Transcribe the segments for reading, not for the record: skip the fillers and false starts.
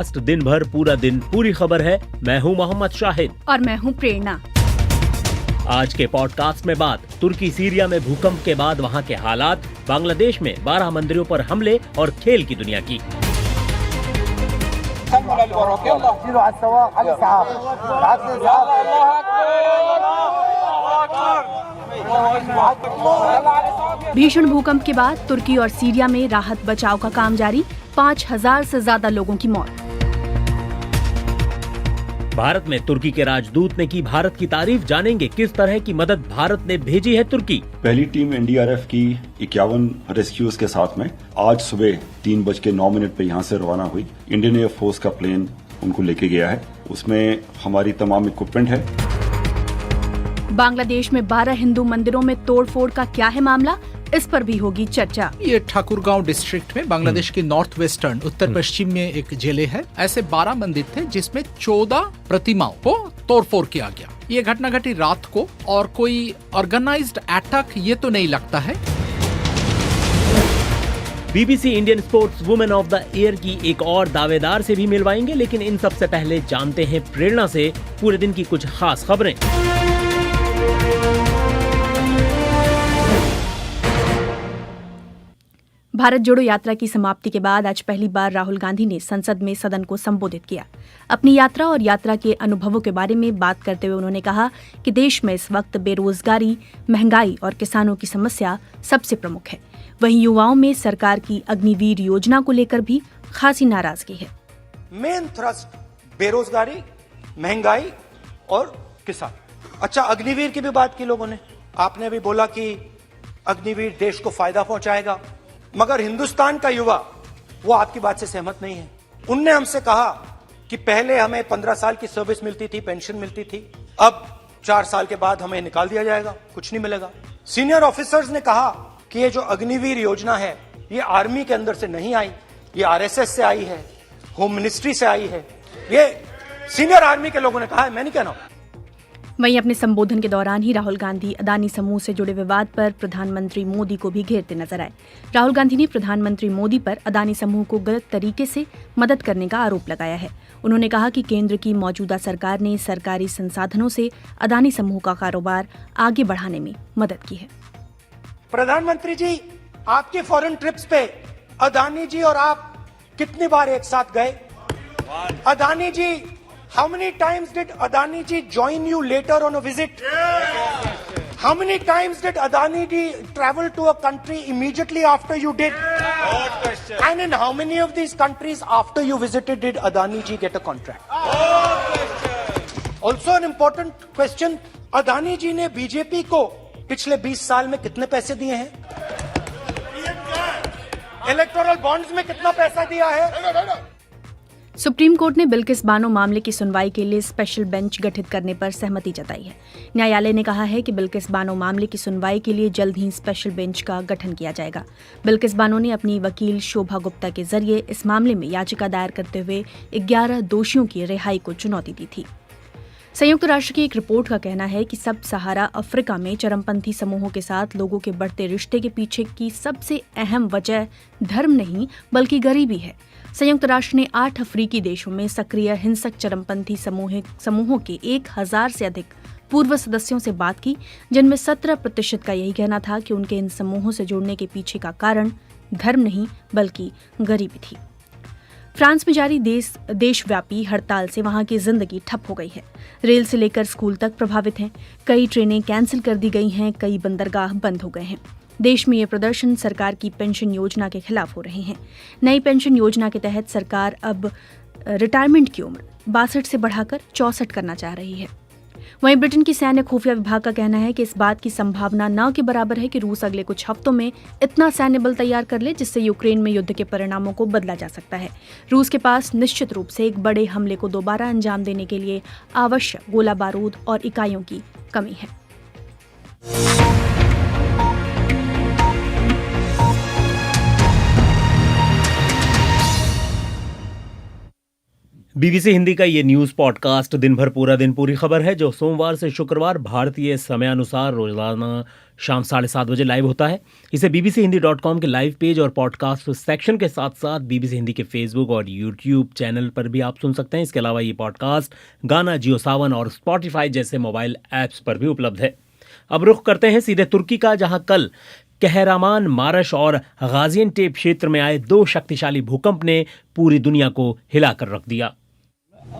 दिन भर पूरा दिन पूरी खबर है। मैं हूं मोहम्मद शाहिद और मैं हूं प्रेरणा। आज के पॉडकास्ट में बात तुर्की सीरिया में भूकंप के बाद वहां के हालात, बांग्लादेश में 12 मंदिरों पर हमले और खेल की दुनिया की। भीषण भूकंप के बाद तुर्की और सीरिया में राहत बचाव का काम जारी, 5000 से ज्यादा लोगों की मौत। भारत में तुर्की के राजदूत ने की भारत की तारीफ, जानेंगे किस तरह की मदद भारत ने भेजी है तुर्की। पहली टीम एनडीआरएफ की 51 रेस्क्यूज के साथ में आज सुबह 3:09 पे यहाँ से रवाना हुई। इंडियन एयर फोर्स का प्लेन उनको लेके गया है, उसमें हमारी तमाम इक्विपमेंट है। बांग्लादेश में 12 हिंदू मंदिरों में तोड़फोड़ का क्या है मामला, इस पर भी होगी चर्चा। ये ठाकुरगांव डिस्ट्रिक्ट में बांग्लादेश के नॉर्थ वेस्टर्न उत्तर पश्चिम में एक जिले है। ऐसे 12 मंदिर थे जिसमें 14 प्रतिमाओं को तोड़फोड़ किया गया। ये घटना घटी रात को और कोई ऑर्गेनाइज्ड अटैक ये तो नहीं लगता है। BBC Indian sports women of the year की एक और दावेदार से भी मिलवाएंगे, लेकिन इन सबसे पहले जानते हैं प्रेरणा से पूरे दिन की कुछ खास खबरें। भारत जोड़ो यात्रा की समाप्ति के बाद आज पहली बार राहुल गांधी ने संसद में सदन को संबोधित किया। अपनी यात्रा और यात्रा के अनुभवों के बारे में बात करते हुए उन्होंने कहा कि देश में इस वक्त बेरोजगारी, महंगाई और किसानों की समस्या सबसे प्रमुख है। वहीं युवाओं में सरकार की अग्निवीर योजना को लेकर भी खासी नाराजगी है। मेन थ्रस्ट बेरोजगारी, महंगाई और किसान। अच्छा, अग्निवीर की भी बात की लोगों ने। आपने अभी बोला कि अग्निवीर देश को फायदा पहुंचाएगा, मगर हिंदुस्तान का युवा वो आपकी बात से सहमत नहीं है। उनने हमसे कहा कि पहले हमें 15 साल की सर्विस मिलती थी, पेंशन मिलती थी, अब 4 साल के बाद हमें निकाल दिया जाएगा, कुछ नहीं मिलेगा। सीनियर ऑफिसर्स ने कहा कि ये जो अग्निवीर योजना है ये आर्मी के अंदर से नहीं आई, ये आरएसएस से आई है, होम मिनिस्ट्री से आई है। ये सीनियर आर्मी के लोगों ने कहा है, मैं नहीं कहना। वहीं अपने संबोधन के दौरान ही राहुल गांधी अदानी समूह से जुड़े विवाद पर प्रधानमंत्री मोदी को भी घेरते नजर आए। राहुल गांधी ने प्रधानमंत्री मोदी पर अदानी समूह को गलत तरीके से मदद करने का आरोप लगाया है। उन्होंने कहा कि केंद्र की मौजूदा सरकार ने सरकारी संसाधनों से अदानी समूह का कारोबार आगे बढ़ाने में मदद की है। प्रधानमंत्री जी, आपके फॉरेन ट्रिप्स पे अदानी जी और आप कितनी बार एक साथ गए? अदानी जी, how many times did Adani ji join you later on a visit? How many times did Adani ji travel to a country immediately after you did? And in how many of these countries after you visited did Adani ji get a contract? Also an important question, Adani ji ने BJP को पिछले 20 साल में कितने पैसे दिए हैं? Electoral bonds में कितना पैसा दिया है? सुप्रीम कोर्ट ने बिल्किस बानो मामले की सुनवाई के लिए स्पेशल बेंच गठित करने पर सहमति जताई है। न्यायालय ने कहा है कि बिल्किस बानो मामले की सुनवाई के लिए जल्द ही स्पेशल बेंच का गठन किया जाएगा। बिल्किस बानो ने अपनी वकील शोभा गुप्ता के जरिए इस मामले में याचिका दायर करते हुए 11 दोषियों की रिहाई को चुनौती दी थी। संयुक्त राष्ट्र की एक रिपोर्ट का कहना है कि सब सहारा अफ्रीका में चरमपंथी समूहों के साथ लोगों के बढ़ते रिश्ते के पीछे की सबसे अहम वजह धर्म नहीं बल्कि गरीबी है। संयुक्त राष्ट्र ने 8 अफ्रीकी देशों में सक्रिय हिंसक चरमपंथी समूहों के 1000 से अधिक पूर्व सदस्यों से बात की, जिनमें 17% का यही कहना था कि उनके इन समूहों से जुड़ने के पीछे का कारण धर्म नहीं बल्कि गरीबी थी। फ्रांस में जारी देशव्यापी हड़ताल से वहां की जिंदगी ठप हो गई है। रेल से लेकर स्कूल तक प्रभावित हैं। कई ट्रेनें कैंसिल कर दी गई हैं, कई बंदरगाह बंद हो गए हैं। देश में ये प्रदर्शन सरकार की पेंशन योजना के खिलाफ हो रहे हैं। नई पेंशन योजना के तहत सरकार अब रिटायरमेंट की उम्र 62 से बढ़ाकर 64 करना चाह रही है। वहीं ब्रिटेन की सैन्य खुफिया विभाग का कहना है कि इस बात की संभावना न के बराबर है कि रूस अगले कुछ हफ्तों में इतना सैन्य बल तैयार कर ले जिससे यूक्रेन में युद्ध के परिणामों को बदला जा सकता है। रूस के पास निश्चित रूप से एक बड़े हमले को दोबारा अंजाम देने के लिए आवश्यक गोला बारूद और इकाइयों की कमी है। बीबीसी हिंदी का ये न्यूज़ पॉडकास्ट दिन भर पूरा दिन पूरी खबर है, जो सोमवार से शुक्रवार भारतीय समयानुसार रोजाना शाम 7:30 बजे लाइव होता है। इसे bbchindy.com के लाइव पेज और पॉडकास्ट सेक्शन के साथ साथ बीबीसी हिंदी के फेसबुक और यूट्यूब चैनल पर भी आप सुन सकते हैं। इसके अलावा ये पॉडकास्ट गाना, जियो सावन और स्पॉटिफाई जैसे मोबाइल ऐप्स पर भी उपलब्ध है। अब रुख करते हैं सीधे तुर्की का, जहां कल कहरामान, मारश और गाजियान्टेप क्षेत्र में आए 2 शक्तिशाली भूकंप ने पूरी दुनिया को हिलाकर रख दिया।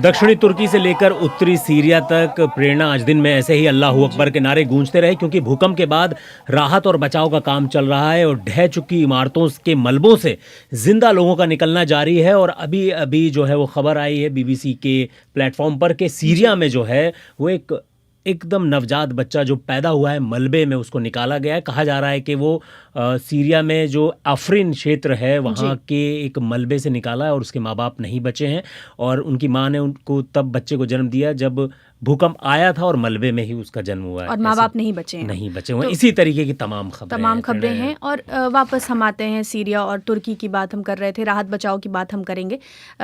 दक्षिणी तुर्की से लेकर उत्तरी सीरिया तक प्रेरणा आज दिन में ऐसे ही अल्लाहू अकबर के नारे गूंजते रहे, क्योंकि भूकंप के बाद राहत और बचाव का काम चल रहा है और ढह चुकी इमारतों के मलबों से जिंदा लोगों का निकलना जारी है। और अभी अभी जो है वो खबर आई है बीबीसी के प्लेटफॉर्म पर कि सीरिया में जो है वो एकदम नवजात बच्चा जो पैदा हुआ है मलबे में, उसको निकाला गया है। कहा जा रहा है कि वो सीरिया में जो अफरीन क्षेत्र है वहाँ के एक मलबे से निकाला है और उसके माँ बाप नहीं बचे हैं, और उनकी माँ ने उनको तब बच्चे को जन्म दिया जब भूकंप आया था और मलबे में ही उसका जन्म हुआ है, और माँ बाप नहीं बचे हुए। इसी तरीके की तमाम खबरें हैं। और वापस हम आते हैं सीरिया और तुर्की की बात हम कर रहे थे, राहत बचाव की बात हम करेंगे।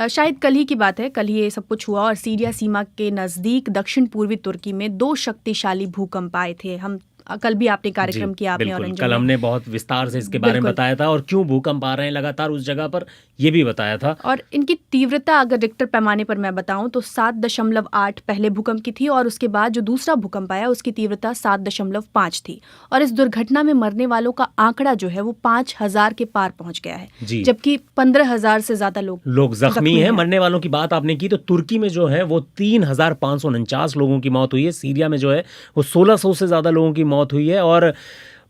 शायद कल ही की बात है, कल ही ये सब कुछ हुआ और सीरिया सीमा के नज़दीक दक्षिण पूर्वी तुर्की में 2 शक्तिशाली भूकंप आए थे। हम कल भी आपने कार्यक्रम किया, आपने और कल हमने बहुत विस्तार से इसके बारे में बताया था और क्यों भूकंप आ रहे हैं लगातार उस जगह पर, ये भी बताया था। और इनकी तीव्रता अगर रिक्टर पैमाने पर मैं बताऊं तो 7.8 पहले भूकंप की थी और उसके बाद जो दूसरा भूकंप आया उसकी तीव्रता 7.5 थी। और इस दुर्घटना में मरने वालों का आंकड़ा जो है वो 5,000 के पार पहुंच गया है, जबकि 15,000 से ज्यादा लोग जख्मी हैं। मरने वालों की बात आपने की तो तुर्की में जो है वो 3,549 लोगों की मौत हुई है। सीरिया में जो है वो 1,600 से ज्यादा लोगों की मौत हुई है। और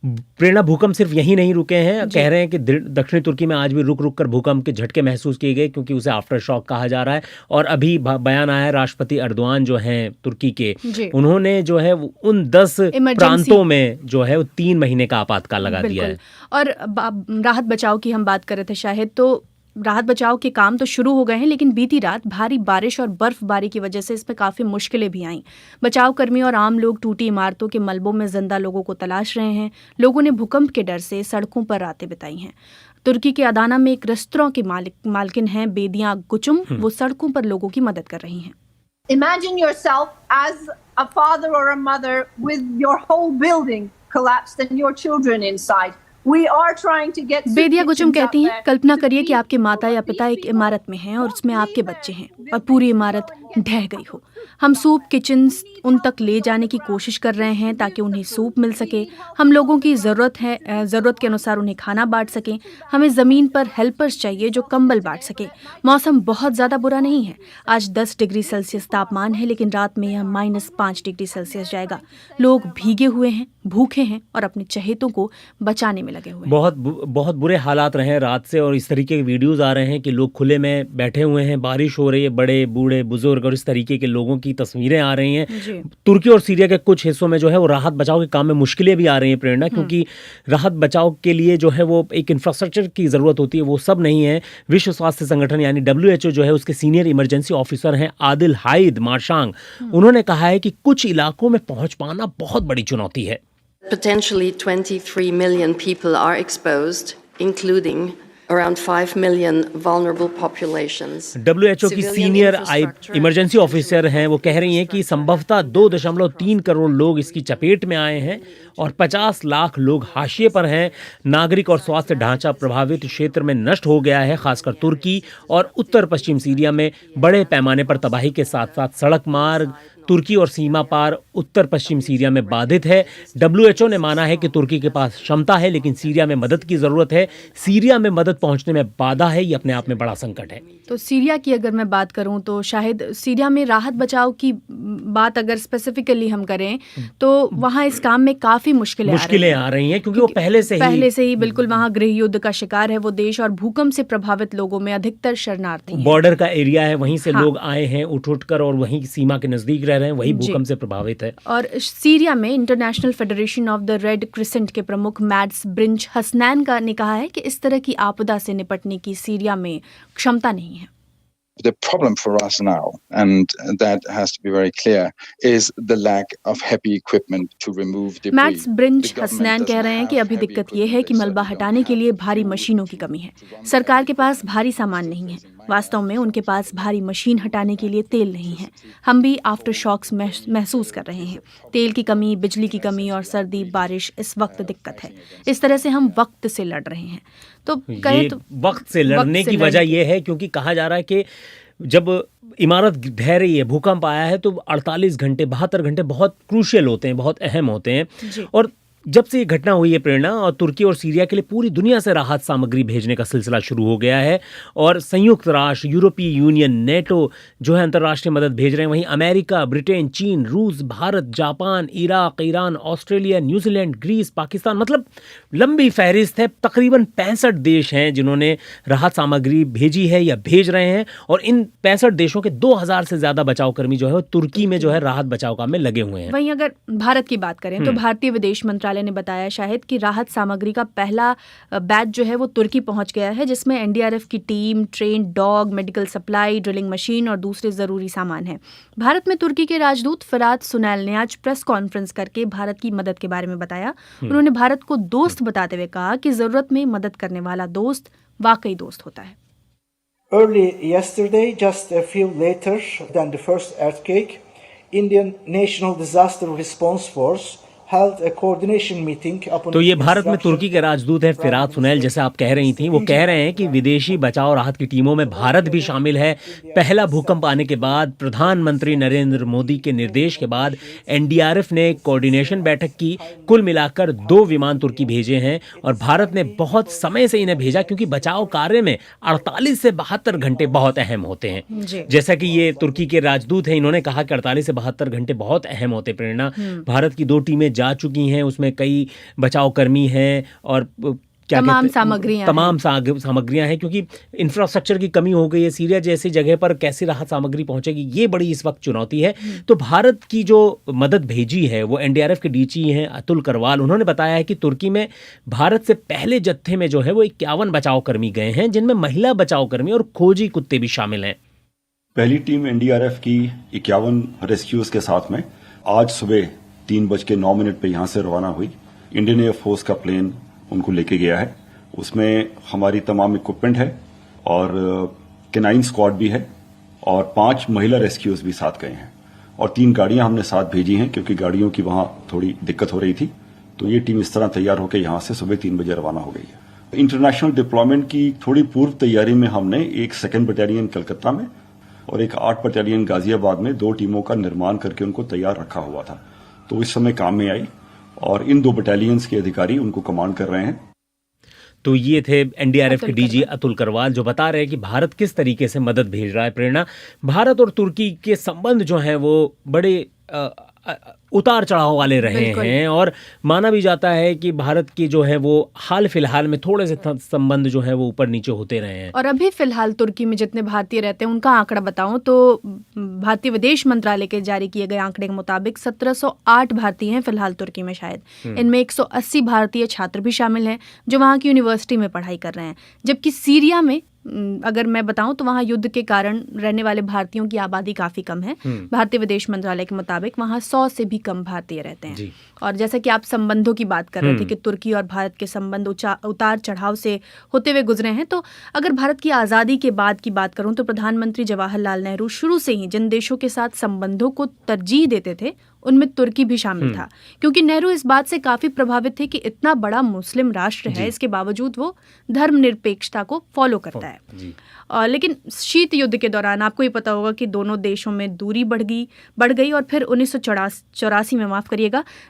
प्रेरणा भूकंप सिर्फ यहीं नहीं रुके हैं, कह रहे हैं कि दक्षिणी तुर्की में आज भी रुक रुक कर भूकंप के झटके महसूस किए गए, क्योंकि उसे आफ्टर शॉक कहा जा रहा है। और अभी बयान आया है राष्ट्रपति अर्दोआन जो हैं तुर्की के, उन्होंने जो है उन 10 प्रांतों में जो है वो 3 महीने का आपातकाल लगा दिया है। और राहत बचाव की हम बात कर रहे थे शायद, तो राहत बचाव के काम तो शुरू हो गए हैं, लेकिन बीती रात भारी बारिश और बर्फबारी की वजह से इसमें काफ़ी मुश्किलें भी आईं। बचाव कर्मी और आम लोग टूटी इमारतों के मलबों में जिंदा लोगों को तलाश रहे हैं। लोगों ने भूकंप के डर से सड़कों पर रातें बिताई हैं। तुर्की के अदाना में एक रेस्तरां की मालकिन हैं बेदिया गुचुम, वो सड़कों पर लोगों की मदद कर रही हैं। Imagine yourself as a father or a mother with your whole building collapsed and your children inside. बेदिया गुचुम कहती हैं, कल्पना करिए कि आपके माता या पिता एक इमारत में हैं और उसमें आपके बच्चे हैं और पूरी इमारत ढह गई हो। हम सूप किचन उन तक ले जाने की कोशिश कर रहे हैं ताकि उन्हें सूप मिल सके। हम लोगों की ज़रूरत के अनुसार उन्हें खाना बांट सकें। हमें ज़मीन पर हेल्पर्स चाहिए जो कंबल बांट सके। मौसम बहुत ज़्यादा बुरा नहीं है। आज 10 डिग्री सेल्सियस तापमान है, लेकिन रात में यह -5 डिग्री सेल्सियस जाएगा। लोग भीगे हुए हैं, भूखे हैं और अपने चहेतों को बचाने में लगे हुए हैं। बहुत बुरे हालात रहे हैं रात से, और इस तरीके के वीडियोस आ रहे हैं कि लोग खुले में बैठे हुए हैं, बारिश हो रही है, बड़े बूढ़े बुजुर्ग और इस तरीके के लोगों की तस्वीरें आ रही हैं। तुर्की और सीरिया के कुछ हिस्सों में जो है वो राहत बचाव के काम में मुश्किलें भी आ रही हैं प्रेरणा, क्योंकि राहत बचाव के लिए जो है वो एक इंफ्रास्ट्रक्चर की ज़रूरत होती है, वो सब नहीं है। विश्व स्वास्थ्य संगठन यानी WHO जो है उसके सीनियर इमरजेंसी ऑफिसर हैं आदिल हाइद मार्शांग, उन्होंने कहा है कि कुछ इलाकों में पहुंच पाना बहुत बड़ी चुनौती है। Potentially 23 million people are exposed, including around 5 million vulnerable populations. WHO की सीनियर इमरजेंसी ऑफिसर हैं, वो कह रही हैं कि संभवतः 2.3 करोड़ लोग इसकी चपेट में आए हैं और 50 लाख लोग हाशिए पर हैं। नागरिक और स्वास्थ्य ढांचा प्रभावित क्षेत्र में नष्ट हो गया है, खासकर तुर्की और उत्तर पश्चिम सीरिया में बड़े पैमाने पर तबाही के साथ साथ सड़क मार्ग तुर्की और सीमा पार उत्तर पश्चिम सीरिया में बाधित है। WHO ने माना है कि तुर्की के पास क्षमता है, लेकिन सीरिया में मदद की ज़रूरत है। सीरिया में मदद पहुंचने में बाधा है, ये अपने आप में बड़ा संकट है। तो सीरिया की अगर मैं बात करूं तो शायद सीरिया में राहत बचाव की बात अगर स्पेसिफिकली हम करें तो वहाँ इस काम में काफ़ी मुश्किलें आ रही हैं, क्योंकि वो पहले से ही बिल्कुल वहाँ गृह युद्ध का शिकार है वो देश, और भूकंप से प्रभावित लोगों में अधिकतर शरणार्थी हैं। बॉर्डर का एरिया है, वहीं से लोग आए हैं उठ कर और वहीं सीमा के नज़दीक रह रहे हैं, वही भूकंप से प्रभावित है। और सीरिया में international federation of the red crescent के प्रमुख मैड्स ब्रिंच हसनैन ने कहा है कि इस तरह की आपदा से निपटने की सीरिया में क्षमता नहीं है। The problem for us now, and that has to be very clear, is the lack of heavy equipment to remove debris. मैट्स ब्रिंच The government हसनैन कह doesn't रहे हैं कि have अभी heavy दिक्कत ये है equipment. कि They मलबा certainly हटाने don't के लिए have भारी fuel मशीनों की to कमी है। run the सरकार के पास building. भारी सामान नहीं है। वास्तव में उनके पास भारी मशीन हटाने के लिए तेल नहीं है। हम भी आफ्टर शॉक्स महसूस कर रहे हैं। तेल की कमी, बिजली की कमी और सर्दी बारिश इस वक्त दिक्कत है। इस तरह से हम वक्त से लड़ रहे हैं। तो कहे ये तो वक्त से लड़ने की वजह यह है क्योंकि कहा जा रहा है कि जब इमारत ढह रही है, भूकंप आया है, तो 48 घंटे 72 घंटे बहुत क्रूशियल होते हैं, बहुत अहम होते हैं। जी। और जब से ये घटना हुई है प्रेरणा, और तुर्की और सीरिया के लिए पूरी दुनिया से राहत सामग्री भेजने का सिलसिला शुरू हो गया है और संयुक्त राष्ट्र, यूरोपीय यूनियन, नेटो जो है अंतर्राष्ट्रीय मदद भेज रहे हैं। वहीं अमेरिका, ब्रिटेन, चीन, रूस, Bharat, Japan, Iraq, Iran, Australia, New Zealand, Greece, Pakistan, मतलब लंबी फहरिस्त है। तकरीबन 65 देश हैं जिन्होंने राहत सामग्री भेजी है या भेज रहे हैं, और इन 65 देशों के 2000 से ज्यादा बचाव कर्मी जो है वो तुर्की में जो है राहत बचाव काम में लगे हुए हैं। वहीं अगर भारत की बात करें तो भारतीय विदेश मंत्रालय ने बताया शायद कि राहत सामग्री का पहला बैच जो है वो तुर्की पहुंच गया है, जिसमें एनडीआरएफ की team, train dog, medical supply, drilling machine और दूसरे जरूरी सामान हैं। भारत में तुर्की के राजदूत फरात सुनैल ने आज प्रेस कॉन्फ्रेंस करके भारत की मदद के बारे में बताया। उन्होंने भारत को दोस्त बताते हुए कहा कि जरूरत में मदद करने वाला दोस्त वाकई दोस्त होता है। Early yesterday, just a few later than the first earthquake, Indian National Disaster Response Force held a coordination meeting upon तो ये भारत में तुर्की के राजदूत हैं फिरात सुनैल, जैसे आप कह रही थी। वो कह रहे हैं कि विदेशी बचाव राहत की टीमों में भारत भी शामिल है। पहला भूकंप आने के बाद प्रधानमंत्री नरेंद्र मोदी के निर्देश के बाद एनडीआरएफ ने कोऑर्डिनेशन बैठक की। कुल मिलाकर 2 विमान तुर्की भेजे हैं और भारत ने बहुत समय से इन्हें भेजा, क्योंकि बचाव कार्य में 48 से 72 घंटे बहुत अहम होते हैं। जैसा कि ये तुर्की के राजदूत हैं, इन्होंने कहा कि 48 से 72 घंटे बहुत अहम होते। प्रेरणा, भारत की 2 टीमें जा चुकी हैं, उसमें कई बचाव कर्मी हैं और तमाम सामग्रियां हैं, क्योंकि इंफ्रास्ट्रक्चर की कमी हो गई है। सीरिया जैसी जगह पर कैसी राहत सामग्री पहुंचेगी, ये बड़ी इस वक्त चुनौती है। तो भारत की जो मदद भेजी है वो एनडीआरएफ के डीजी हैं अतुल करवाल। उन्होंने बताया है कि तुर्की में भारत से पहले जत्थे में जो है वो 51 बचाव कर्मी गए हैं, जिनमें महिला बचाव कर्मी और खोजी कुत्ते भी शामिल हैं। पहली टीम एनडीआरएफ की 51 रेस्क्यूज के साथ में आज सुबह 3:09 पे यहां से रवाना हुई। इंडियन एयरफोर्स का प्लेन उनको लेके गया है। उसमें हमारी तमाम इक्विपमेंट है और केनाइन स्क्वाड भी है और 5 महिला रेस्क्यूज भी साथ गए हैं और 3 गाड़ियां हमने साथ भेजी हैं, क्योंकि गाड़ियों की वहां थोड़ी दिक्कत हो रही थी। तो ये टीम इस तरह तैयार होकर यहां से सुबह 3 बजे रवाना हो गई है। इंटरनेशनल डिप्लॉयमेंट की थोड़ी पूर्व तैयारी में हमने एक 2nd बटालियन कलकत्ता में और एक 8 बटालियन गाजियाबाद में 2 टीमों का निर्माण करके उनको तैयार रखा हुआ था। तो इस समय काम में आई और इन 2 बटालियंस के अधिकारी उनको कमांड कर रहे हैं। तो ये थे एनडीआरएफ के डीजी अतुल करवाल, जो बता रहे हैं कि भारत किस तरीके से मदद भेज रहा है। प्रेरणा, भारत और तुर्की के संबंध जो हैं वो बड़े उतार चढ़ाव वाले रहे हैं और माना भी जाता है कि भारत की जो है वो हाल फिलहाल में थोड़े से संबंध जो है वो ऊपर नीचे होते रहे हैं। और अभी फिलहाल तुर्की में जितने भारतीय रहते हैं उनका आंकड़ा बताऊं तो भारतीय विदेश मंत्रालय के जारी किए गए आंकड़े के मुताबिक 1708 भारतीय हैं फिलहाल तुर्की में। शायद इनमें 180 भारतीय छात्र भी शामिल हैं जो वहाँ की यूनिवर्सिटी में पढ़ाई कर रहे हैं। जबकि सीरिया में अगर मैं बताऊं तो वहां युद्ध के कारण रहने वाले भारतीयों की आबादी काफी कम है। भारतीय विदेश मंत्रालय के मुताबिक वहां 100 से भी कम भारतीय रहते हैं। और जैसा कि आप संबंधों की बात कर रहे थे कि तुर्की और भारत के संबंध उतार चढ़ाव से होते हुए गुजरे हैं, तो अगर भारत की आज़ादी के बाद की बात करूं तो प्रधानमंत्री जवाहरलाल नेहरू शुरू से ही जिन देशों के साथ संबंधों को तरजीह देते थे उनमें तुर्की भी शामिल था, क्योंकि नेहरू इस बात से काफी प्रभावित थे कि इतना बड़ा मुस्लिम राष्ट्र है, इसके बावजूद वो धर्मनिरपेक्षता को फॉलो करता है। लेकिन शीत युद्ध के दौरान आपको ही पता होगा कि दोनों देशों में दूरी बढ़ गई और फिर 1984 में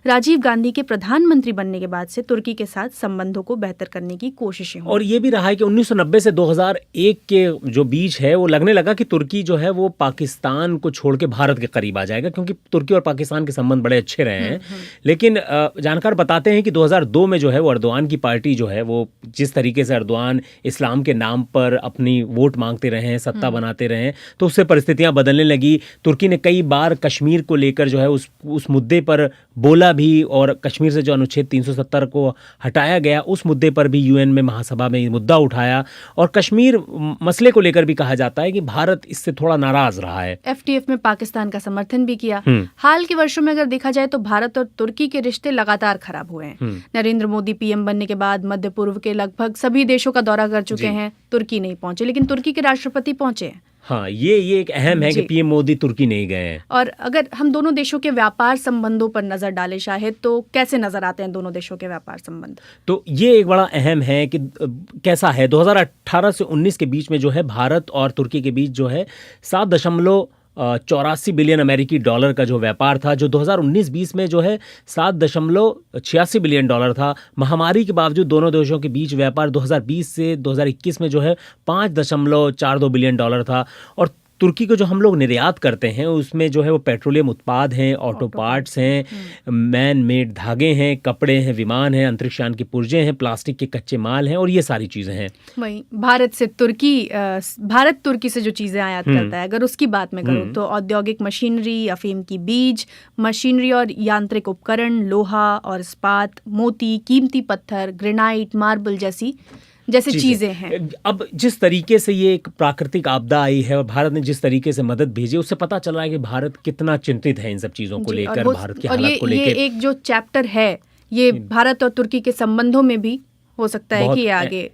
राजीव गांधी के प्रधानमंत्री बनने के बाद से तुर्की के साथ संबंधों को बेहतर करने की कोशिशें हुई। और ये भी रहा है कि 1990 से 2001 के जो बीच है वो लगने लगा कि तुर्की जो है वो पाकिस्तान को छोड़ के भारत के करीब आ जाएगा, क्योंकि तुर्की और पाकिस्तान पाकिस्तान के संबंध बड़े अच्छे रहे हैं, लेकिन जानकार बताते हैं कि 2002 में जो है वो अर्दोआन की पार्टी जो है वो जिस तरीके से अर्दोआन इस्लाम के नाम पर अपनी वोट मांगते रहे हैं, सत्ता बनाते रहे हैं, तो उससे परिस्थितियां बदलने लगी। तुर्की ने कई बार कश्मीर को लेकर जो है उस मुद्दे पर बोला भी, और कश्मीर से जो अनुच्छेद 370 को हटाया गया उस मुद्दे पर भी यूएन में महासभा में ये मुद्दा उठाया। और कश्मीर मसले को लेकर भी कहा जाता है कि भारत इससे थोड़ा नाराज रहा है। एफटीएफ में पाकिस्तान का समर्थन भी किया। हाल के वर्षों में अगर देखा जाए तो भारत और तुर्की के रिश्ते लगातार खराब हुए हैं। नरेंद्र मोदी पीएम बनने के बाद मध्य पूर्व के लगभग सभी देशों का दौरा कर चुके हैं, तुर्की नहीं पहुंचे, लेकिन तुर्की के राष्ट्रपति पहुंचे हैं। हाँ, ये एक अहम है कि पीएम मोदी तुर्की नहीं गए हैं। और अगर हम दोनों देशों के व्यापार संबंधों पर नजर डालें शायद, तो कैसे नजर आते हैं दोनों देशों के व्यापार संबंध? तो ये एक बड़ा अहम है कि कैसा है। 2018 से 19 के बीच में जो है भारत और तुर्की के बीच जो है 7.84 बिलियन अमेरिकी डॉलर का जो व्यापार था, जो 2019-20 में जो है 7.86 बिलियन डॉलर था। महामारी के बावजूद दोनों देशों के बीच व्यापार 2020 से 2021 में जो है 5.42 बिलियन डॉलर था। और तुर्की को जो हम लोग निर्यात करते हैं उसमें जो है वो पेट्रोलियम उत्पाद हैं, ऑटो पार्ट्स हैं, मैन मेड धागे हैं, कपड़े हैं, विमान हैं, अंतरिक्षयान की पुर्जें हैं, प्लास्टिक के कच्चे माल हैं, और ये सारी चीज़ें हैं। वही भारत तुर्की से जो चीज़ें आयात करता है, अगर उसकी बात मैं करूँ तो औद्योगिक मशीनरी, अफीम की बीज मशीनरी और यांत्रिक उपकरण, लोहा और इस्पात, मोती, कीमती पत्थर, ग्रेनाइट, मार्बल जैसी चीजें हैं। अब जिस तरीके से ये एक प्राकृतिक आपदा आई है और भारत ने जिस तरीके से मदद भेजी, उससे पता चल रहा है कि भारत कितना चिंतित है इन सब चीज़ों को लेकर, भारत की हालत को लेकर। ये एक जो चैप्टर है ये भारत और तुर्की के संबंधों में भी हो सकता है कि आगे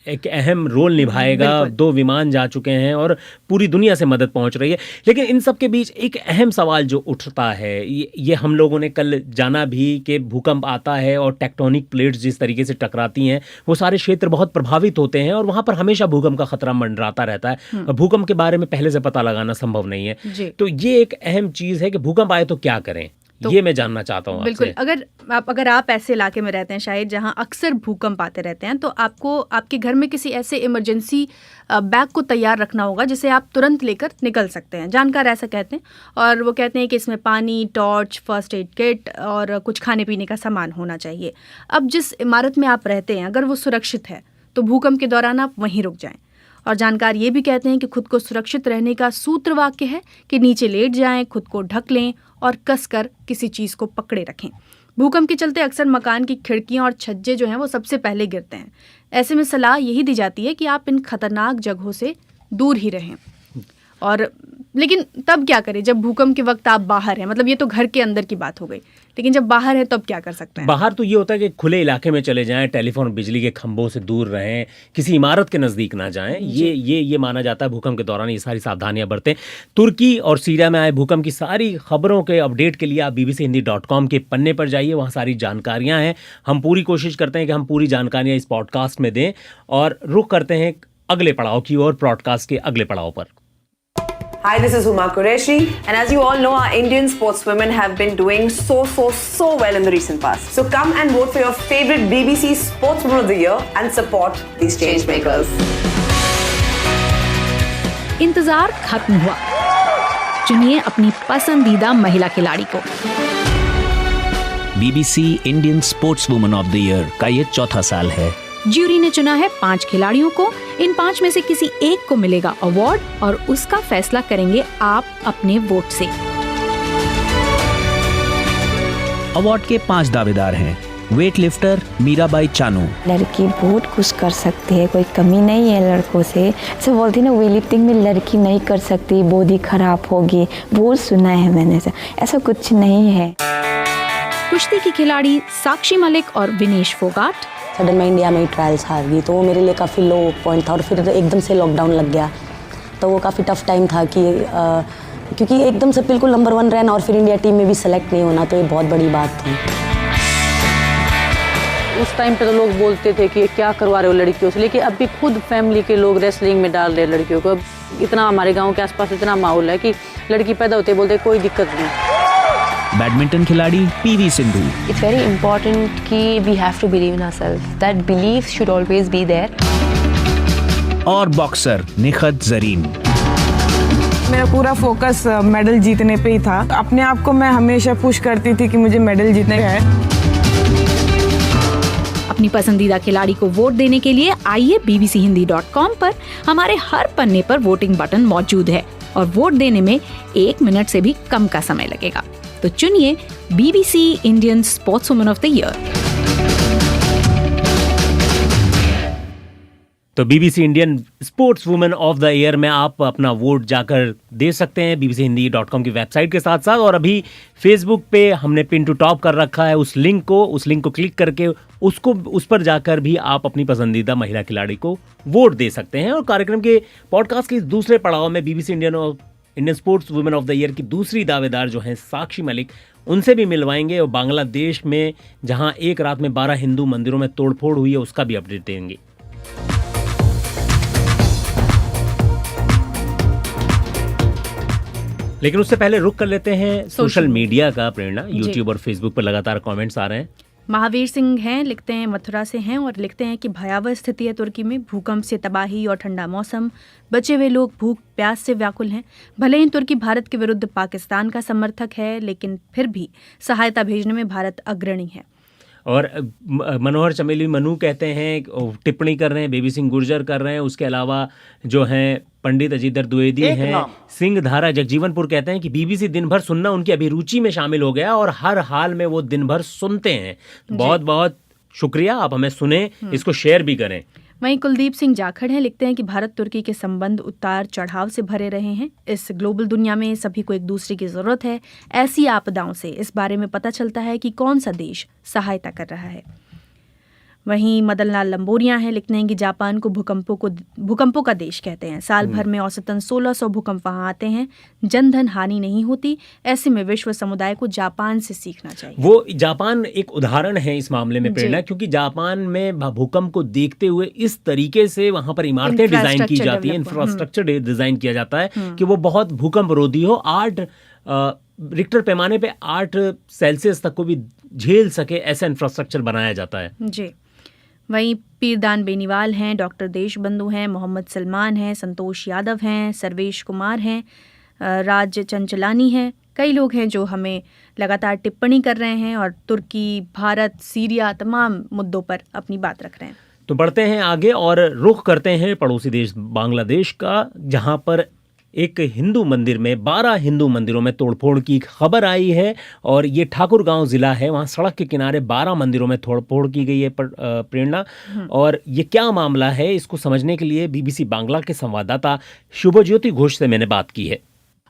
एक अहम रोल निभाएगा। 2 विमान जा चुके हैं और पूरी दुनिया से मदद पहुंच रही है। लेकिन इन सब के बीच एक अहम सवाल जो उठता है, ये हम लोगों ने कल जाना भी कि भूकंप आता है और टेक्टोनिक प्लेट्स जिस तरीके से टकराती हैं वो सारे क्षेत्र बहुत प्रभावित होते हैं और वहाँ पर हमेशा भूकंप का खतरा मंडराता रहता है। और भूकंप के बारे में पहले से पता लगाना संभव नहीं है। तो ये एक अहम चीज़ है कि भूकंप आए तो क्या करें, तो ये मैं जानना चाहता हूँ। बिल्कुल, अगर आप ऐसे इलाके में रहते हैं शायद जहाँ अक्सर भूकंप आते रहते हैं, तो आपको आपके घर में किसी ऐसे इमरजेंसी बैग को तैयार रखना होगा जिसे आप तुरंत लेकर निकल सकते हैं। जानकार ऐसा कहते हैं, और वो कहते हैं कि इसमें पानी, टॉर्च, फर्स्ट एड किट और कुछ खाने पीने का सामान होना चाहिए। अब जिस इमारत में आप रहते हैं अगर वो सुरक्षित है तो भूकंप के दौरान आप वहीं रुक जाएं। और जानकार ये भी कहते हैं कि खुद को सुरक्षित रहने का सूत्र वाक्य है कि नीचे लेट जाएं, खुद को ढक लें और कसकर किसी चीज़ को पकड़े रखें। भूकंप के चलते अक्सर मकान की खिड़कियां और छज्जे जो हैं वो सबसे पहले गिरते हैं। ऐसे में सलाह यही दी जाती है कि आप इन खतरनाक जगहों से दूर ही रहें। और लेकिन तब क्या करें जब भूकंप के वक्त आप बाहर हैं? मतलब ये तो घर के अंदर की बात हो गई, लेकिन जब बाहर है तब क्या कर सकते हैं? बाहर तो ये होता है कि खुले इलाके में चले जाएं, टेलीफोन बिजली के खंभों से दूर रहें, किसी इमारत के नज़दीक ना जाएं। ये माना जाता है भूकंप के दौरान ये सारी सावधानियां बरतें। तुर्की और सीरिया में आए भूकंप की सारी खबरों के अपडेट के लिए आप bbchindi.com के पन्ने पर जाइए, वहाँ सारी जानकारियाँ हैं। हम पूरी कोशिश करते हैं कि हम पूरी जानकारियाँ इस पॉडकास्ट में दें और रुख करते हैं अगले पड़ाव की ओर, पॉडकास्ट के अगले पड़ाव पर। Hi, this is Huma Qureshi, and as you all know, our Indian sportswomen have been doing so well in the recent past. So come and vote for your favorite BBC Sportswoman of the Year and support these change makers. इंतजार खत्म हुआ, चुनिए अपनी पसंदीदा महिला खिलाड़ी को। BBC Indian sportswoman of the year का ये 4था साल है। ज्यूरी ने चुना है 5 खिलाड़ियों को। इन 5 में से किसी एक को मिलेगा अवार्ड और उसका फैसला करेंगे आप अपने वोट से। अवार्ड के 5 दावेदार हैं। Weight lifter Mirabai Chanu. लड़की बहुत कुछ कर सकती है, कोई कमी नहीं है लड़कों से। ऐसे बोलती है ना, वेट लिफ्टिंग में लड़की नहीं कर सकती, बॉडी खराब होगी, बहुत सुना है मैंने। ऐसा कुछ नहीं है। कुश्ती की खिलाड़ी साक्षी मलिक और विनेश फोगाट। सडन में इंडिया में ट्रायल्स हार गई तो वो मेरे लिए काफ़ी लो पॉइंट था, और फिर एकदम से लॉकडाउन लग गया तो वो काफ़ी टफ टाइम था कि क्योंकि एकदम से बिल्कुल नंबर 1 रहना और फिर इंडिया टीम में भी सेलेक्ट नहीं होना, तो ये बहुत बड़ी बात थी। उस टाइम पे तो लोग बोलते थे कि ये क्या करवा रहे हो लड़कियों से, लेकिन अभी खुद फैमिली के लोग रेसलिंग में डाल रहे हैं लड़कियों को। अब इतना हमारे गाँव के आसपास इतना माहौल है कि लड़की पैदा होते बोलते कोई दिक्कत नहीं। बैडमिंटन खिलाड़ी PV Sindhu. It's very important कि we have to believe in ourselves. That belief should always be there. और बॉक्सर निखत जरीन। मेरा पूरा फोकस मेडल जीतने पे ही था। अपने आप को मैं हमेशा पुश करती थी कि मुझे मेडल जीतने का है। अपनी पसंदीदा खिलाड़ी को वोट देने के लिए आइए bbchindi.com पर हमारे हर पन्ने पर वोटिंग बटन मौजूद है और वोट देने में 1 मिनट से भी कम का समय लगेगा। तो चुनिए BBC Indian sportswoman of the year. तो BBC Indian sports women of the year में आप अपना वोट जाकर दे सकते हैं bbchindi.com की वेबसाइट के साथ साथ। और अभी फेसबुक पे हमने पिन टू टॉप कर रखा है उस लिंक को क्लिक करके उस पर जाकर भी आप अपनी पसंदीदा महिला खिलाड़ी को वोट दे सकते हैं। और कार्यक्रम के पॉडकास्ट के दूसरे पड़ाव में BBC Indian sports women of the year की दूसरी दावेदार जो हैं साक्षी मलिक, उनसे भी मिलवाएंगे और बांग्लादेश में जहां एक रात में 12 हिंदू मंदिरों में तोड़फोड़ हुई है उसका भी अपडेट देंगे। लेकिन उससे पहले रुक कर लेते हैं सोशल मीडिया का। प्रेरणा, यूट्यूब और फेसबुक पर लगातार कमेंट्स आ रहे हैं। महावीर सिंह हैं, लिखते हैं मथुरा से हैं और लिखते हैं कि भयावह स्थिति है तुर्की में, भूकंप से तबाही और ठंडा मौसम, बचे हुए लोग भूख प्यास से व्याकुल हैं। भले ही तुर्की भारत के विरुद्ध पाकिस्तान का समर्थक है, लेकिन फिर भी सहायता भेजने में भारत अग्रणी है। और मनोहर चमेली मनु कहते हैं, टिप्पणी कर रहे हैं, बेबी सिंह गुर्जर कर रहे हैं, उसके अलावा जो हैं पंडित अजीदर द्विवेदी हैं, सिंह धारा जगजीवनपुर कहते हैं कि BBC दिन भर सुनना उनकी अभिरुचि में शामिल हो गया और हर हाल में वो दिन भर सुनते हैं। बहुत बहुत शुक्रिया, आप हमें सुने, इसको शेयर भी करें। वहीं कुलदीप सिंह जाखड़ हैं, लिखते हैं कि भारत तुर्की के संबंध उतार चढ़ाव से भरे रहे हैं। इस ग्लोबल दुनिया में सभी को एक दूसरे की जरूरत है। ऐसी आपदाओं से इस बारे में पता चलता है कि कौन सा देश सहायता कर रहा है। वहीं मदन लाल लंबोरिया हैं, लिखते हैं कि जापान को भूकंपों का देश कहते हैं। साल भर में औसतन 1600 भूकंप वहां आते हैं, जनधन हानि नहीं होती। ऐसे में विश्व समुदाय को जापान से सीखना चाहिए। वो जापान एक उदाहरण है इस मामले में प्रेरणा, क्योंकि जापान में भूकंप को देखते हुए इस तरीके से वहां पर इमारतें डिजाइन की जाती है, इंफ्रास्ट्रक्चर डिजाइन किया जाता है कि वो बहुत भूकंप रोधी हो। 8 रिक्टर पैमाने पे 8 सेल्सियस तक को भी झेल सके ऐसा इंफ्रास्ट्रक्चर बनाया जाता है। जी। वहीं पीरदान बेनीवाल हैं, डॉक्टर देशबंधु हैं, मोहम्मद सलमान हैं, संतोष यादव हैं, सर्वेश कुमार हैं, राज चंचलानी हैं। कई लोग हैं जो हमें लगातार टिप्पणी कर रहे हैं और तुर्की, भारत, सीरिया तमाम मुद्दों पर अपनी बात रख रहे हैं। तो बढ़ते हैं आगे और रुख करते हैं पड़ोसी देश बांग्लादेश का, जहां पर एक हिंदू मंदिर में 12 हिंदू मंदिरों में तोड़फोड़ की खबर आई है। और ये ठाकुरगांव जिला है, वहाँ सड़क के किनारे 12 मंदिरों में तोड़फोड़ की गई है प्रेरणा। और ये क्या मामला है, इसको समझने के लिए BBC बांग्ला के संवाददाता शुभज्योति घोष से मैंने बात की है।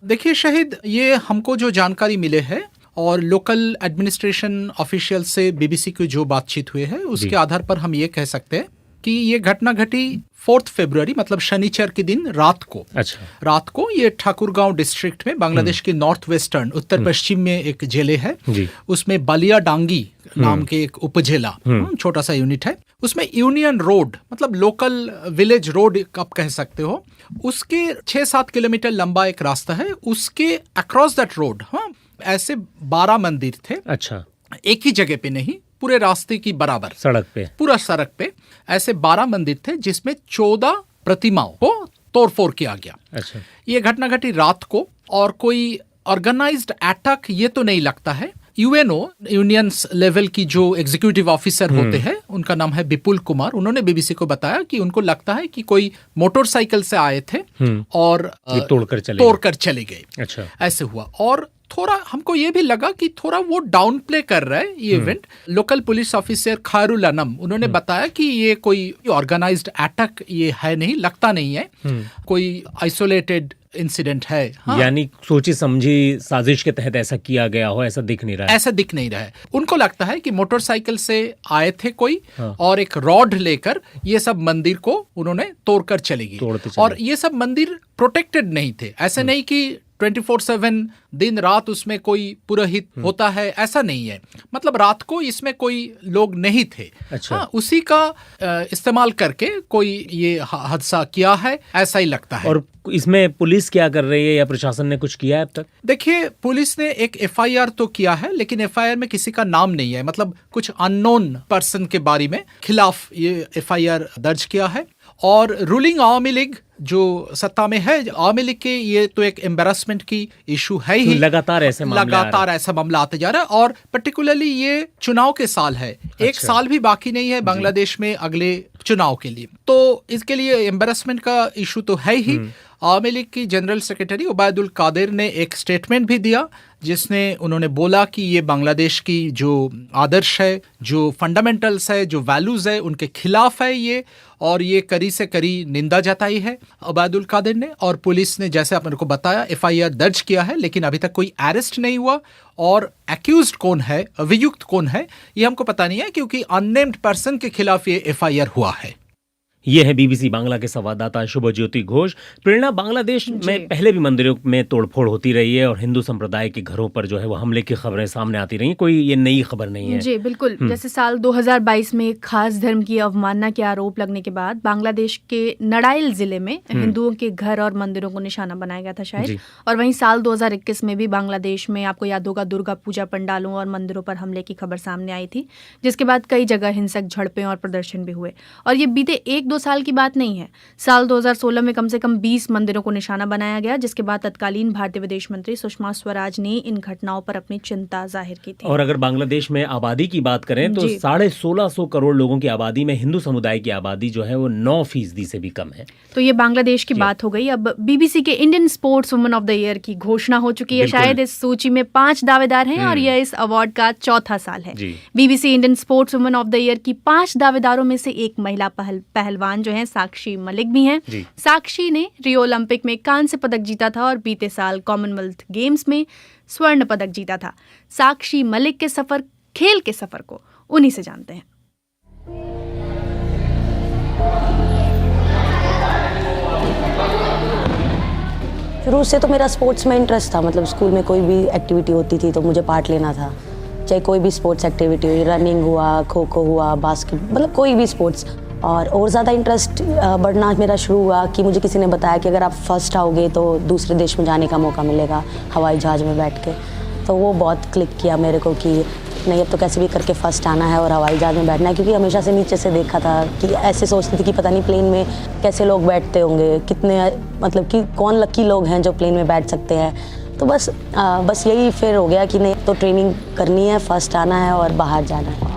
देखिए शहीद, ये हमको जो जानकारी मिले है और लोकल एडमिनिस्ट्रेशन ऑफिशियल से BBC की जो बातचीत हुई है उसके आधार पर हम ये कह सकते हैं कि ये घटना घटी 4 फरवरी मतलब शनिचर के दिन रात को ये ठाकुरगांव डिस्ट्रिक्ट में बांग्लादेश के नॉर्थ वेस्टर्न उत्तर पश्चिम में एक जिले है, उसमें बालिया डांगी नाम के एक उपजिला छोटा सा यूनिट है। उसमें यूनियन रोड मतलब लोकल विलेज रोड आप कह सकते हो, उसके 6-7 किलोमीटर लंबा एक रास्ता है, उसके अक्रॉस दैट रोड ऐसे 12 मंदिर थे। अच्छा, एक ही जगह पे नहीं, पूरे रास्ते की बराबर पूरा सड़क पे ऐसे 12 मंदिर थे जिसमें 14 प्रतिमाओं को तोड़फोड़ किया गया। अच्छा, ये घटना घटी रात को और कोई ऑर्गेनाइज्ड अटैक ये तो नहीं लगता है। UNO यूनियंस लेवल की जो एग्जीक्यूटिव ऑफिसर होते हैं, उनका नाम है विपुल कुमार, उन्होंने BBC को बताया कि उनको लगता है कि कोई मोटरसाइकिल से आए थे और तोड़कर चले गए। अच्छा, ऐसे हुआ। और थोड़ा हमको ये भी लगा कि थोड़ा वो डाउन प्ले कर रहा है ये event. Local police officer Khairul Anam उन्होंने बताया कि ये कोई ऑर्गेनाइज्ड अटैक ये है नहीं, लगता नहीं है, कोई आइसोलेटेड इंसिडेंट है। यानी सोची समझी साजिश के तहत ऐसा किया गया हो, ऐसा दिख नहीं रहा है। उनको लगता है कि मोटरसाइकिल से आए थे कोई और एक रॉड लेकर ये सब मंदिर को उन्होंने तोड़कर चले गए। और ये सब मंदिर प्रोटेक्टेड नहीं थे, ऐसे नहीं कि 24/7 दिन रात उसमें कोई पुरोहित होता है, ऐसा नहीं है। मतलब रात को इसमें कोई लोग नहीं थे। अच्छा। उसी का इस्तेमाल करके कोई ये हादसा किया है, ऐसा ही लगता है। और इसमें पुलिस क्या कर रही है या प्रशासन ने कुछ किया है अब तक? देखिए, पुलिस ने एक FIR तो किया है, लेकिन FIR में किसी का नाम नहीं है, मतलब कुछ अननोन पर्सन के बारे में खिलाफ ये FIR दर्ज किया है। और रूलिंग आवामी लीग जो सत्ता में है, आवामी लीग के ये तो एक एम्बेरसमेंट की इशू है ही, लगातार ऐसा मामला आते जा रहा है। और पर्टिकुलरली ये चुनाव के साल है, एक साल भी बाकी नहीं है बांग्लादेश में अगले चुनाव के लिए, तो इसके लिए एम्बेरसमेंट का इशू तो है ही। आवामी लीग की जनरल सेक्रेटरी उबैदुल कादिर ने एक स्टेटमेंट भी दिया जिसने उन्होंने बोला कि ये बांग्लादेश की जो आदर्श है, जो फंडामेंटल्स है, जो वैल्यूज है, उनके खिलाफ है ये, और ये करी से करी निंदा जताई है उबैदुल कादिर ने। और पुलिस ने, जैसे आपने को बताया, FIR दर्ज किया है, लेकिन अभी तक कोई अरेस्ट नहीं हुआ। और एक्यूज्ड कौन है, अभियुक्त कौन है, ये हमको पता नहीं है, क्योंकि अननेम्ड पर्सन के खिलाफ ये FIR हुआ है। ये है BBC बांग्ला के संवाददाता शुभज्योति घोष। प्रेरणा, बांग्लादेश में पहले भी मंदिरों में तोड़फोड़ होती रही है और हिंदू संप्रदाय के घरों पर जो है वो हमले की खबरें सामने आती रही, कोई ये नई खबर नहीं है। जी बिल्कुल, जैसे साल 2022 में एक खास धर्म की अवमानना के आरोप लगने के बाद बांग्लादेश के नड़ाइल जिले में हिंदुओं के घर और मंदिरों को निशाना बनाया गया था शायद। और वहीं साल 2021 में भी बांग्लादेश में, आपको याद होगा, दुर्गा पूजा पंडालों और मंदिरों पर हमले की खबर सामने आई थी, जिसके बाद कई जगह हिंसक झड़पें और प्रदर्शन भी हुए। और ये बीते 1-2 साल की बात नहीं है। साल 2016 में कम से कम 20 मंदिरों को निशाना बनाया गया, जिसके बाद तत्कालीन भारतीय विदेश मंत्री सुषमा स्वराज ने इन घटनाओं पर अपनी चिंता जाहिर की थी। और अगर बांग्लादेश में आबादी की बात करें तो 1650 करोड़ लोगों की आबादी में हिंदू समुदाय की आबादी जो है वो 9% से भी कम है। तो ये बांग्लादेश की बात हो गई। अब BBC के Indian sports woman of the year की घोषणा हो चुकी है। शायद इस सूची में 5 दावेदार हैं और यह इस अवार्ड का चौथा साल है। BBC Indian sports woman of the year की 5 दावेदारों में से एक महिला पहलवान जो है साक्षी मलिक भी हैं। साक्षी ने रियो ओलंपिक में कांस्य पदक जीता था और बीते साल कॉमनवेल्थ गेम्स में स्वर्ण पदक जीता था। साक्षी मलिक के सफर, खेल के सफर को उन्हीं से जानते हैं। शुरू से तो मेरा स्पोर्ट्स में इंटरेस्ट था, मतलब स्कूल में कोई भी एक्टिविटी होती थी तो मुझे पार्ट लेना था, चाहे कोई भी स्पोर्ट्स एक्टिविटी हुई, रनिंग हुआ, खो खो हुआ, बास्केट, मतलब कोई भी स्पोर्ट्स। और ज़्यादा इंटरेस्ट बढ़ना मेरा शुरू हुआ कि मुझे किसी ने बताया कि अगर आप फर्स्ट आओगे तो दूसरे देश में जाने का मौका मिलेगा हवाई जहाज़ में बैठ के। तो वो बहुत क्लिक किया मेरे को कि नहीं, अब तो कैसे भी करके फर्स्ट आना है और हवाई जहाज़ में बैठना है, क्योंकि हमेशा से नीचे से देखा था कि ऐसे सोचती थी कि पता नहीं प्लेन में कैसे लोग बैठते होंगे, कितने, मतलब कि कौन लकी लोग हैं जो प्लेन में बैठ सकते हैं। तो बस यही फिर हो गया कि नहीं, तो ट्रेनिंग करनी है, फर्स्ट आना है और बाहर जाना है।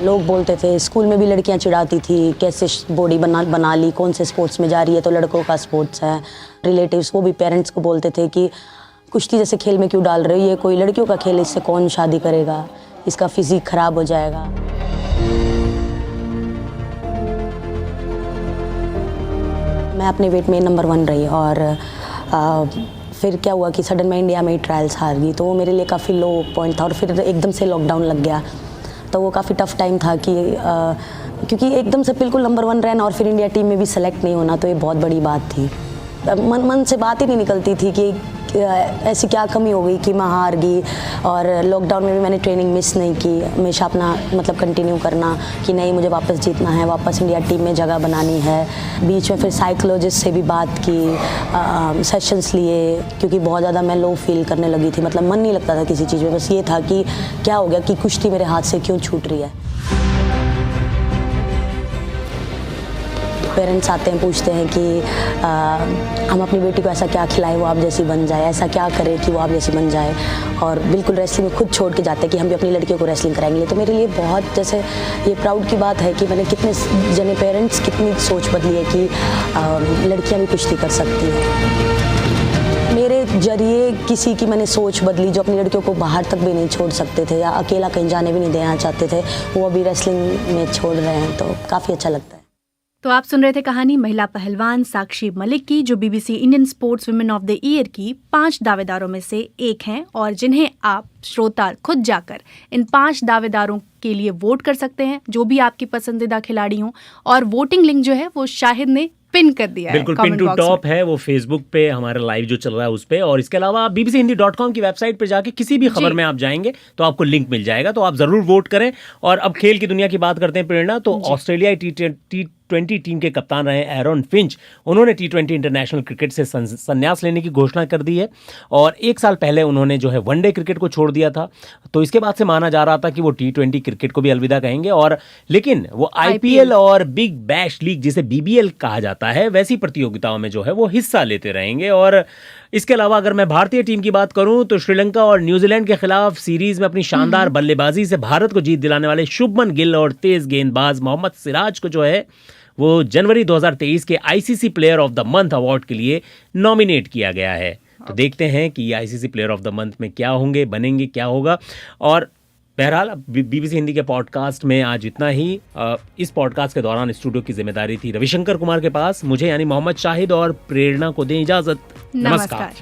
लोग बोलते थे, स्कूल में भी लड़कियां चिढ़ाती थी, कैसे बॉडी बना ली, कौन से स्पोर्ट्स में जा रही है, तो लड़कों का स्पोर्ट्स है। रिलेटिव्स, वो भी पेरेंट्स को बोलते थे कि कुश्ती जैसे खेल में क्यों डाल रही है, कोई लड़कियों का खेल, इससे कौन शादी करेगा, इसका फिजिक खराब हो जाएगा। मैं अपने वेट में नंबर 1 रही और फिर क्या हुआ कि सडन मैं इंडिया में ही ट्रायल्स हार गई, तो वो मेरे लिए काफ़ी लो पॉइंट था। और फिर एकदम से लॉकडाउन लग गया, तो वो काफ़ी टफ टाइम था कि क्योंकि एकदम से बिल्कुल नंबर 1 रहना और फिर इंडिया टीम में भी सेलेक्ट नहीं होना, तो ये बहुत बड़ी बात थी। मन से बात ही नहीं निकलती थी कि ऐसी क्या कमी हो गई कि मैं हार गई। और लॉकडाउन में भी मैंने ट्रेनिंग मिस नहीं की, हमेशा अपना मतलब कंटिन्यू करना कि नहीं, मुझे वापस जीतना है, वापस इंडिया टीम में जगह बनानी है। बीच में फिर साइकोलॉजिस्ट से भी बात की, सेशंस लिए, क्योंकि बहुत ज़्यादा मैं लो फील करने लगी थी, मतलब मन नहीं लगता था किसी चीज़ में। बस ये था कि क्या हो गया कि कुश्ती मेरे हाथ से क्यों छूट रही है। पेरेंट्स आते हैं, पूछते हैं कि हम अपनी बेटी को ऐसा क्या खिलाएं वो आप जैसी बन जाए, ऐसा क्या करें कि वो आप जैसी बन जाए, और बिल्कुल रेसलिंग में खुद छोड़ के जाते हैं कि हम भी अपनी लड़कियों को रेसलिंग कराएंगे। तो मेरे लिए बहुत जैसे ये प्राउड की बात है कि मैंने कितने जने पेरेंट्स कितनी सोच बदली है कि लड़कियाँ भी कुश्ती कर सकती हैं। मेरे जरिए किसी की मैंने सोच बदली, जो अपनी लड़कियों को बाहर तक भी नहीं छोड़ सकते थे या अकेला कहीं जाने भी नहीं देना चाहते थे, वो अभी रेसलिंग में छोड़ रहे हैं, तो काफ़ी अच्छा लगता है। तो आप सुन रहे थे कहानी महिला पहलवान साक्षी मलिक की, जो BBC Indian sports women of the year की 5 दावेदारों में से एक हैं, और जिन्हें आप श्रोता खुद जाकर इन 5 दावेदारों के लिए वोट कर सकते हैं, जो भी आपकी पसंदीदा खिलाड़ी हों। और वोटिंग लिंक जो है वो शाहिद ने पिन कर दिया है, बिल्कुल पिन टू टॉप है वो फेसबुक पे हमारा लाइव जो चल रहा है उस पे। और इसके अलावा आप bbchindi.com की वेबसाइट पे जाके किसी भी खबर में आप जाएंगे तो आपको लिंक मिल जाएगा, तो आप जरूर वोट करें। और अब खेल की दुनिया की बात करते हैं प्रेरणा, तो ऑस्ट्रेलिया T20 टीम के कप्तान रहे एरन फिंच, उन्होंने T20 इंटरनेशनल क्रिकेट से संन्यास लेने की घोषणा कर दी है और 1 साल पहले उन्होंने जो है वनडे क्रिकेट को छोड़ दिया था। तो इसके बाद से माना जा रहा था कि वो T20 क्रिकेट को भी अलविदा कहेंगे और लेकिन वो IPL और बिग बैश लीग जिसे BBL कहा जाता है वैसी प्रतियोगिताओं में जो है वो हिस्सा लेते रहेंगे। और इसके अलावा अगर मैं भारतीय टीम की बात करूं तो श्रीलंका और न्यूजीलैंड के खिलाफ सीरीज में अपनी शानदार बल्लेबाजी से भारत को जीत दिलाने वाले शुभमन गिल और तेज गेंदबाज मोहम्मद सिराज को जो है वो जनवरी 2023 के ICC player of the month award के लिए नॉमिनेट किया गया है। तो देखते हैं कि ये ICC player of the month में क्या होंगे, बनेंगे, क्या होगा। और बहरहाल BBC हिंदी के पॉडकास्ट में आज इतना ही। इस पॉडकास्ट के दौरान स्टूडियो की जिम्मेदारी थी रविशंकर कुमार के पास। मुझे यानी मोहम्मद शाहिद और प्रेरणा को दें इजाजत। नमस्कार।